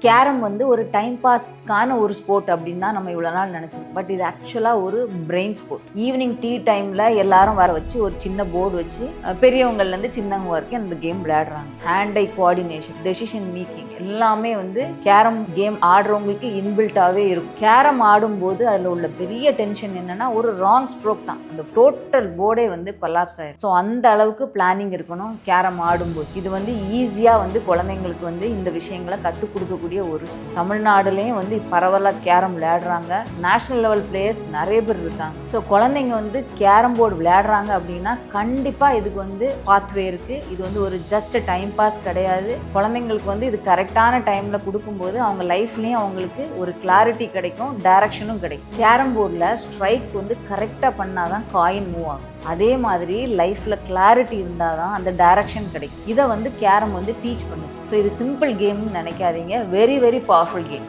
Carrom வந்து ஒரு time பாஸ்க்கான ஒரு ஸ்போர்ட் அப்படின்னு தான் நம்ம இவ்வளோ நாள் நினச்சோம். பட் இது ஆக்சுவலாக ஒரு பிரெயின் ஸ்போர்ட். ஈவினிங் டீ டைமில் எல்லாரும் வர வச்சு ஒரு சின்ன போர்டு வச்சு பெரியவங்கள்லேருந்து சின்னவங்க வரைக்கும் அந்த கேம் விளையாடுறாங்க. ஹேண்ட் ஐ கோஆர்டினேஷன், டெசிஷன் மேக்கிங் எல்லாமே வந்து கேரம் கேம் ஆடுறவங்களுக்கு இன்பில்ட்டாகவே இருக்கும். கேரம் ஆடும்போது அதில் உள்ள பெரிய டென்ஷன் என்னென்னா ஒரு ராங் ஸ்ட்ரோக் தான். அந்த டோட்டல் போர்டே வந்து கொலாப்ஸ் ஆயிடும். ஸோ அந்த அளவுக்கு பிளானிங் இருக்கணும் கேரம் ஆடும்போது. இது வந்து ஈஸியாக வந்து குழந்தைங்களுக்கு வந்து இந்த விஷயங்களை கற்றுக் கொடுக்க ஒரு தமிழ்நாடுலயும் வந்து பரவலாக கேரம் விளையாடுறாங்க. நேஷனல் லெவல் பிளேயர்ஸ் நிறைய பேர் இருக்காங்க. ஸோ குழந்தைங்க வந்து கேரம் போர்டு விளையாடுறாங்க அப்படின்னா கண்டிப்பாக இதுக்கு வந்து பாத்வே இருக்கு. இது வந்து ஒரு ஜஸ்ட் டைம் பாஸ் கிடையாது. குழந்தைங்களுக்கு வந்து இது கரெக்டான டைம்ல கொடுக்கும்போது அவங்க லைஃப்லயும் அவங்களுக்கு ஒரு கிளாரிட்டி கிடைக்கும், டைரக்ஷனும் கிடைக்கும். கேரம் போர்டில் ஸ்ட்ரைக் வந்து கரெக்டாக பண்ணாதான் காயின் மூவ் ஆகும். அதே மாதிரி லைஃப்ல கிளாரிட்டி இருந்தால் தான் அந்த டைரக்ஷன் கிடைக்கும். இதை வந்து கேரம் வந்து டீச் பண்ணுது. ஸோ இது சிம்பிள் கேம்னு நினைக்காதீங்க. Very very powerful game.